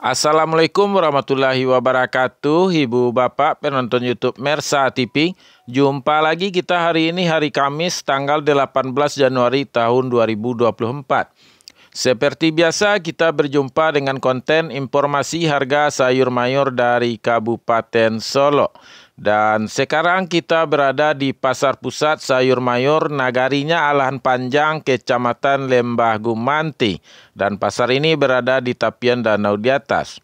Assalamualaikum warahmatullahi wabarakatuh, Ibu Bapak penonton YouTube Mersa TV. Jumpa lagi kita hari ini, hari Kamis tanggal 18 Januari tahun 2024. Seperti biasa kita berjumpa dengan konten informasi harga sayur mayur dari Kabupaten Solo. Dan sekarang kita berada di Pasar Pusat Sayur Mayur Nagarinya Alahan Panjang, Kecamatan Lembah Gumanti. Dan pasar ini berada di tepian danau di atas.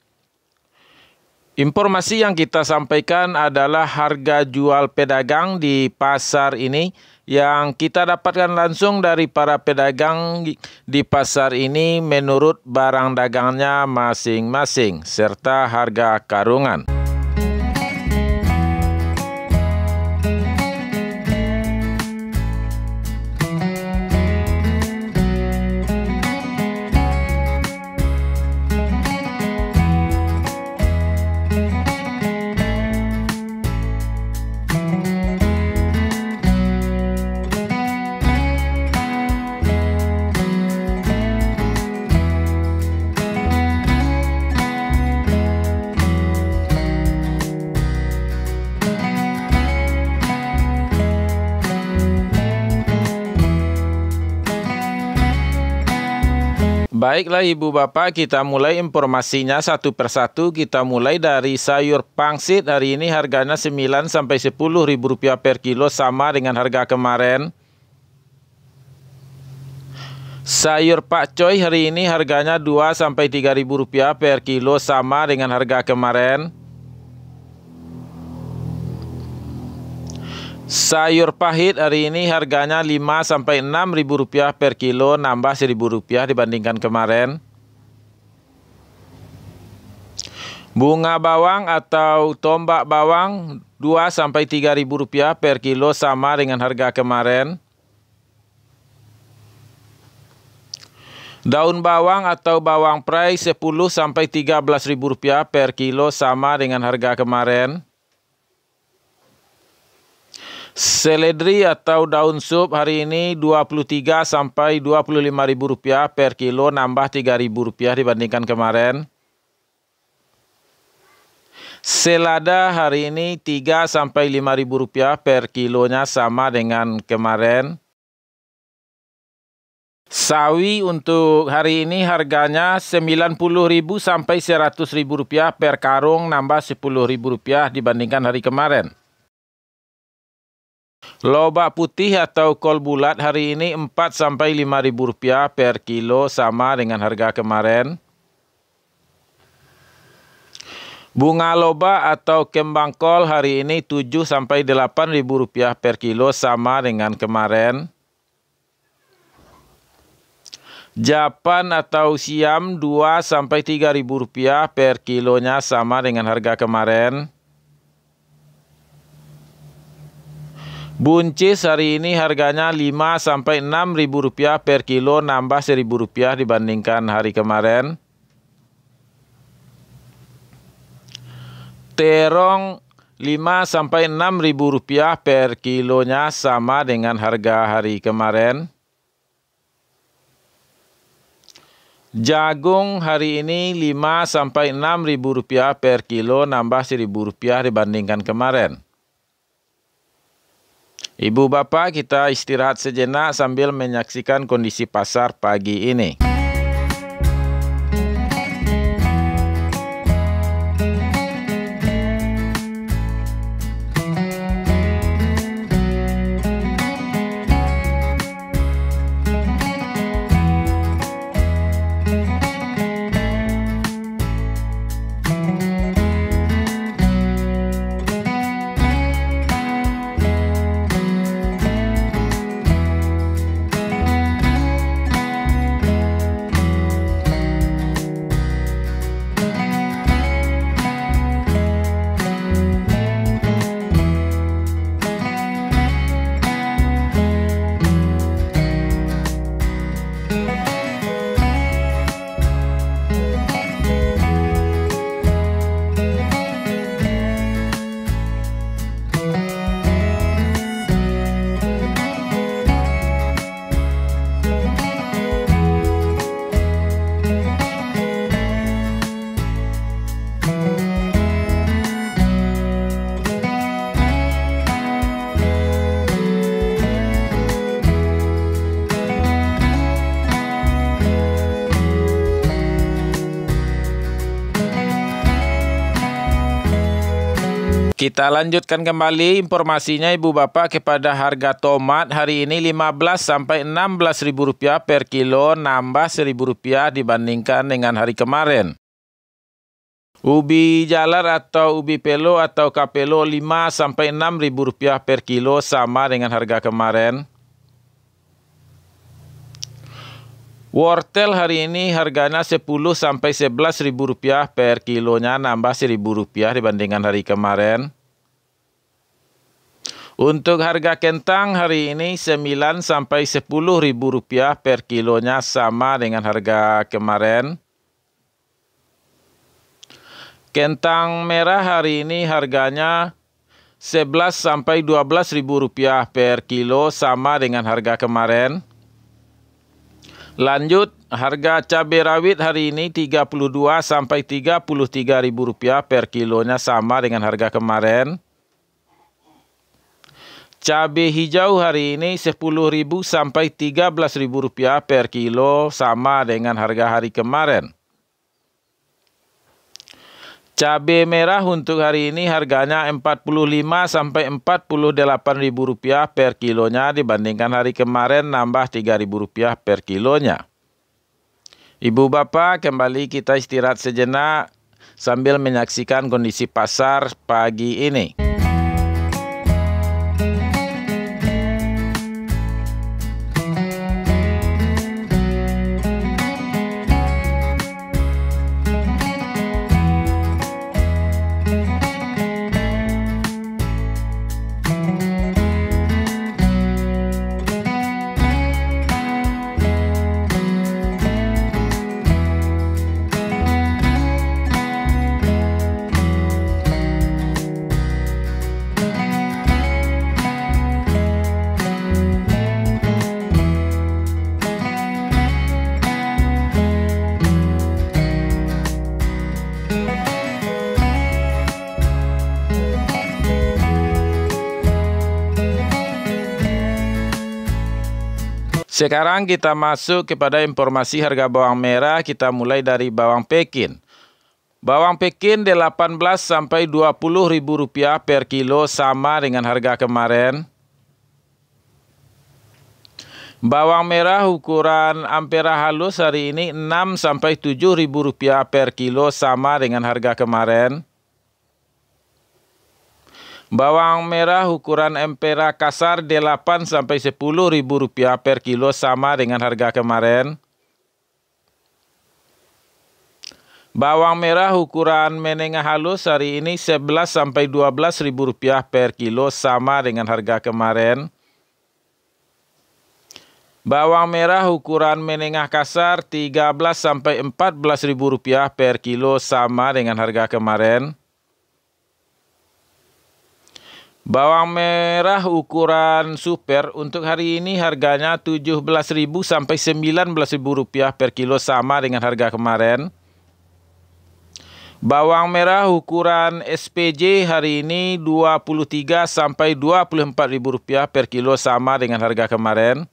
Informasi yang kita sampaikan adalah harga jual pedagang di pasar ini yang kita dapatkan langsung dari para pedagang di pasar ini menurut barang dagangnya masing-masing serta harga karungan. Baiklah Ibu Bapak, kita mulai informasinya satu persatu. Kita mulai dari sayur pangsit. Hari ini harganya 9 sampai 10 ribu rupiah per kilo, sama dengan harga kemarin. Sayur pakcoy hari ini harganya 2 sampai 3 ribu rupiah per kilo, sama dengan harga kemarin. Sayur pahit hari ini harganya 5 sampai 6 ribu rupiah per kilo, nambah 1.000 rupiah dibandingkan kemarin. Bunga bawang atau tombak bawang 2 sampai 3 ribu rupiah per kilo, sama dengan harga kemarin. Daun bawang atau bawang prei 10 sampai 13 ribu rupiah per kilo, sama dengan harga kemarin. Seledri atau daun sup hari ini 23 sampai 25 ribu rupiah per kilo, nambah 3 ribu rupiah dibandingkan kemarin. Selada hari ini 3 sampai 5 ribu rupiah per kilonya, sama dengan kemarin. Sawi untuk hari ini harganya 90 ribu sampai 100 ribu rupiah per karung, nambah 10 ribu rupiah dibandingkan hari kemarin. Lobak putih atau kol bulat hari ini 4 sampai 5 ribu rupiah per kilo, sama dengan harga kemarin. Bunga lobak atau kembang kol hari ini 7 sampai 8 ribu rupiah per kilo, sama dengan kemarin. Japan atau siam 2 sampai 3 ribu rupiah per kilonya, sama dengan harga kemarin. Buncis hari ini harganya 5 sampai 6 ribu rupiah per kilo, nambah 1.000 rupiah dibandingkan hari kemarin. Terong 5 sampai 6 ribu rupiah per kilonya, sama dengan harga hari kemarin. Jagung hari ini 5 sampai 6 ribu rupiah per kilo, nambah 1.000 rupiah dibandingkan kemarin. Ibu Bapak, kita istirahat sejenak sambil menyaksikan kondisi pasar pagi ini. Kita lanjutkan kembali informasinya Ibu Bapak kepada harga tomat hari ini 15 sampai 16 ribu rupiah per kilo, nambah 1.000 rupiah dibandingkan dengan hari kemarin. Ubi jalar atau ubi pelo atau kapelo 5 sampai 6 ribu rupiah per kilo, sama dengan harga kemarin. Wortel hari ini harganya 10 sampai 11 ribu rupiah per kilonya, nambah 1.000 rupiah dibandingkan hari kemarin. Untuk harga kentang hari ini 9 sampai 10 ribu rupiah per kilonya, sama dengan harga kemarin. Kentang merah hari ini harganya 11 sampai 12 ribu rupiah per kilo, sama dengan harga kemarin. Lanjut, harga cabai rawit hari ini 32 sampai 33 ribu rupiah per kilonya, sama dengan harga kemarin. Cabai hijau hari ini 10.000 sampai 13.000 rupiah per kilo, sama dengan harga hari kemarin. Cabai merah untuk hari ini harganya 45 sampai 48.000 rupiah per kilonya, dibandingkan hari kemarin nambah 3.000 rupiah per kilonya. Ibu Bapak, kembali kita istirahat sejenak sambil menyaksikan kondisi pasar pagi ini. Sekarang kita masuk kepada informasi harga bawang merah. Kita mulai dari bawang Pekin. Bawang Pekin 18 sampai 20 ribu rupiah per kilo, sama dengan harga kemarin. Bawang merah ukuran ampera halus hari ini 6 sampai 7 ribu rupiah per kilo, sama dengan harga kemarin. Bawang merah ukuran ampera kasar 8 sampai 10 ribu rupiah per kilo, sama dengan harga kemarin. Bawang merah ukuran menengah halus hari ini 11 sampai 12 ribu rupiah per kilo, sama dengan harga kemarin. Bawang merah ukuran menengah kasar 13 sampai 14 ribu rupiah per kilo, sama dengan harga kemarin. Bawang merah ukuran super untuk hari ini harganya 17.000 sampai 19.000 rupiah per kilo, sama dengan harga kemarin. Bawang merah ukuran SPJ hari ini 23 sampai 24.000 rupiah per kilo, sama dengan harga kemarin.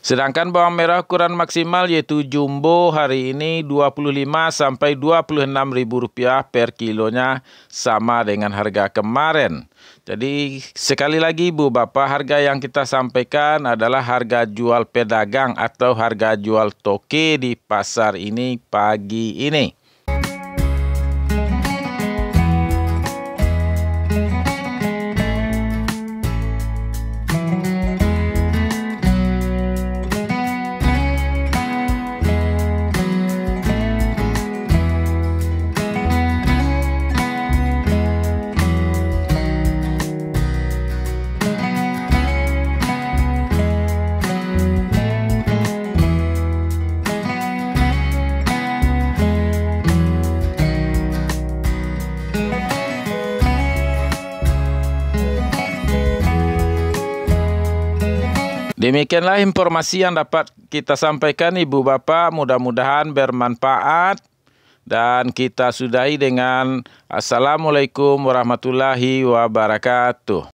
Sedangkan bawang merah ukuran maksimal yaitu jumbo hari ini 25 sampai 26.000 rupiah per kilonya, sama dengan harga kemarin. Jadi sekali lagi Bu Bapak, harga yang kita sampaikan adalah harga jual pedagang atau harga jual toke di pasar ini pagi ini. Demikianlah informasi yang dapat kita sampaikan Ibu Bapak, mudah-mudahan bermanfaat. Dan kita sudahi dengan Assalamualaikum warahmatullahi wabarakatuh.